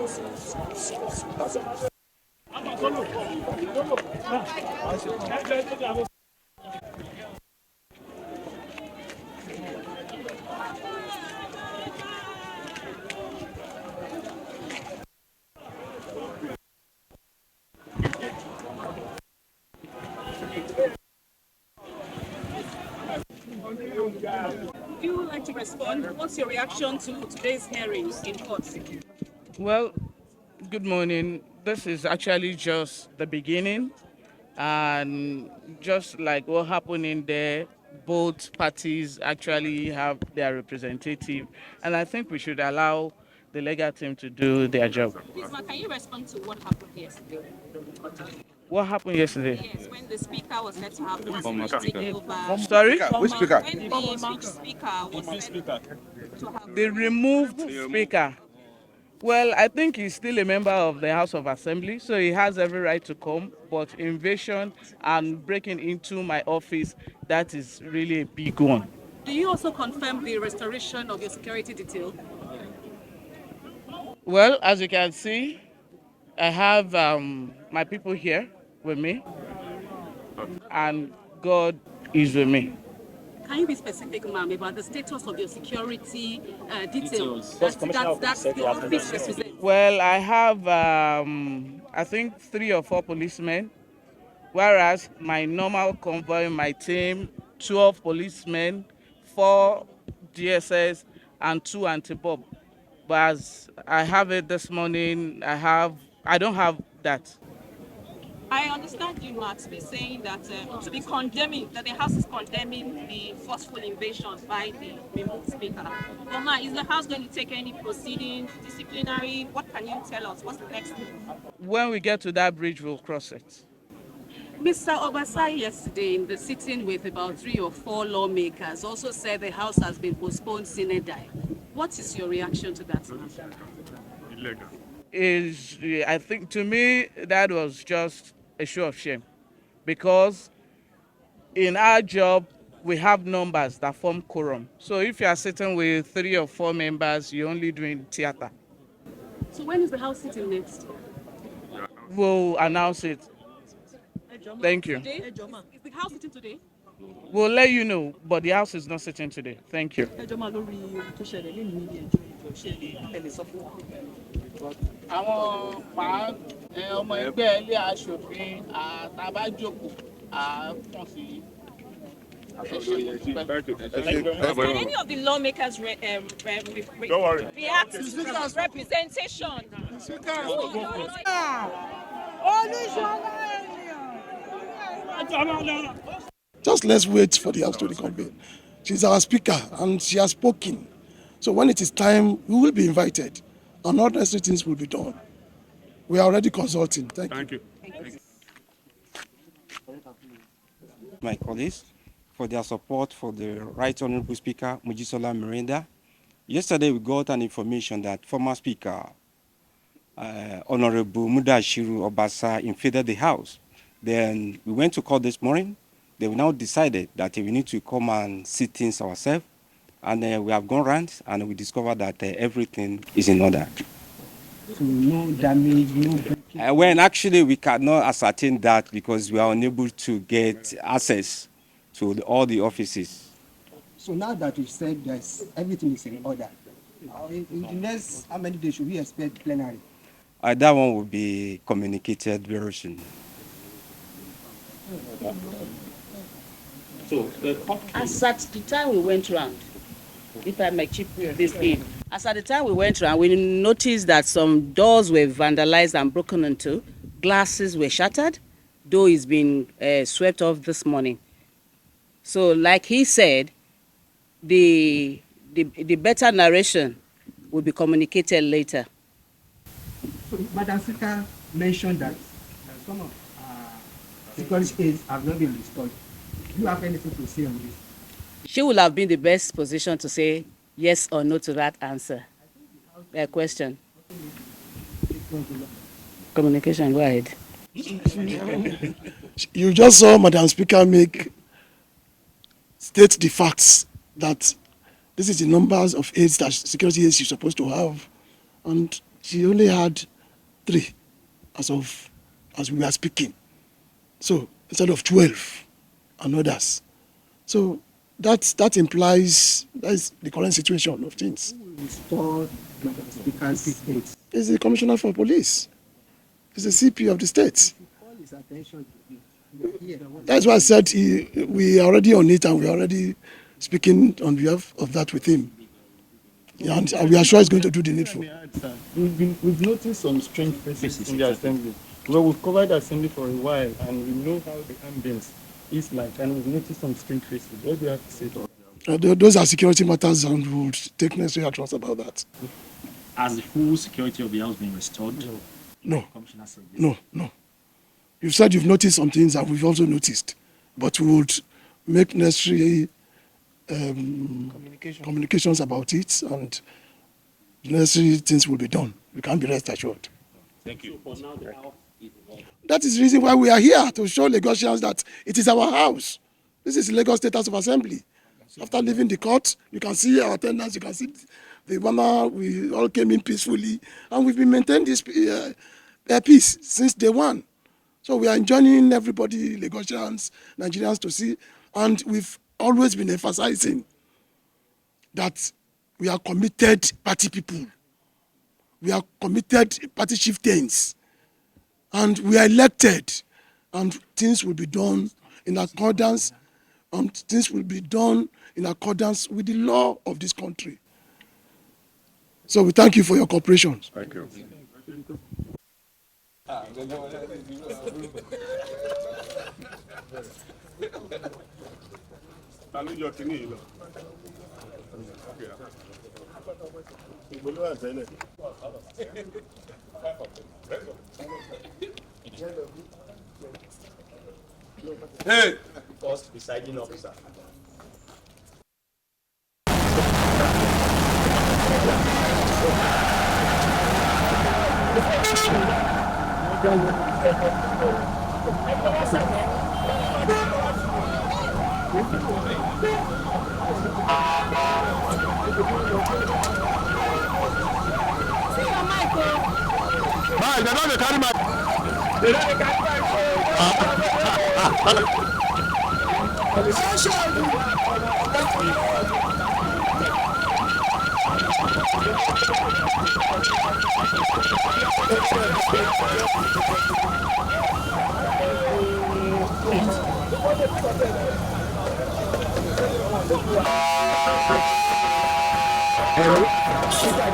If you would like to respond, what's your reaction to today's hearings in court? Well, good morning. This is actually just the beginning, and just like what happened in there, both parties actually have their representative, and I think we should allow the legal team to do their job. Please, Ma, can you respond to what happened yesterday? What happened yesterday? Yes, when the speaker was said to have taken over. Sorry? Which speaker? When the speaker was said to have. The removed speaker. Well, I think he's still a member of the House of Assembly, so he has every right to come. But invasion and breaking into my office, that is really a big one. Do you also confirm the restoration of your security detail? Well, as you can see, I have my people here with me, and God is with me. Can you be specific, ma'am, about the status of your security details? That's your office represents. Well, I have, I think, 3 or 4 policemen, whereas my normal convoy, my team, 12 policemen, 4 DSS, and 2 anti-POB. But as I have it this morning, I don't have that. I understand you, Matt, to be saying that to be condemning, that the House is condemning the forceful invasion by the removed speaker. But Ma, is the House going to take any proceedings, disciplinary? What can you tell us? What's the next thing? When we get to that bridge, we'll cross it. Mr. Obasai yesterday in the sitting with about 3 or 4 lawmakers also said the House has been postponed sine die. What is your reaction to that? Illegal. I think to me that was just a show of shame, because in our job we have numbers that form quorum. So if you are sitting with 3 or 4 members, you're only doing theater. So when is the House sitting next? We'll announce it. Thank you. Today? Is the House sitting today? We'll let you know, but the House is not sitting today. Thank you. Àwọn ọmọ ẹgbẹ́ ilé aṣòfin àtàbájòkó àfọ̀n sí. Can any of the lawmakers react to representation? Just let's wait for the House to reconvene. She's our speaker and she has spoken. So when it is time, we will be invited and all necessary things will be done. We are already consulting. Thank you. My colleagues for their support for the Right Honorable Speaker, Mojisola Meranda. Yesterday we got an information that former Speaker, Honorable Mudashiru Obasa, invaded the House. Then we went to court this morning. They now decided that we need to come and see things ourselves. And we have gone around and we discovered that everything is in order. So no damage, no breaking. When actually we cannot ascertain that because we are unable to get access to all the offices. So now that you've said that everything is in order, in the next how many days should we expect plenary? That one will be communicated very soon. So, as at the time we went round, if I may chip this in, as at the time we went round, we noticed that some doors were vandalized and broken into, glasses were shattered, door is being swept off this morning. So, like he said, the better narration will be communicated later. So, Madam Speaker mentioned that some of security aids have not been restored. Do you have anything to say on this? She will have been the best position to say yes or no to that answer. Question. Communication, go ahead. You just saw Madam Speaker state the facts that this is the numbers of aids that security aids you're supposed to have, and She only had 3 as we were speaking. So instead of 12 and others. So that implies that's the current situation of things. Restore Madam Speaker's post. It's the Commissioner for Police. It's the CP of the state. Call his attention to it. We are here. That's why I said we are already on it and we are already speaking on behalf of that with him. Yeah, and we are sure he's going to do the needful. We've noticed some strange faces in the assembly. Well, we've covered the assembly for a while and we know how the ambience is like, and we've noticed some strange faces. What do you have to say to us? Those are security matters and we will take necessary actions about that. Has the full security of the house been restored? No, Commissioner said this. no. You've said you've noticed some things and we've also noticed, but we would make necessary communications about it and necessary things will be done. You can be rest assured. Thank you. That is the reason why we are here, to show Lagosians that it is our house. This is Lagos State House of Assembly. After leaving the court, you can see our attendance, you can see the manner we all came in peacefully, and we've been maintaining this peace since day one. So we are enjoining everybody, Lagosians, Nigerians, to see, and we've always been emphasizing that we are committed party people. We are committed party chieftains. And we are elected, and things will be done in accordance, with the law of this country. So we thank you for your cooperation. Thank you. Hey! First presiding officer. They don't carry my. Hello?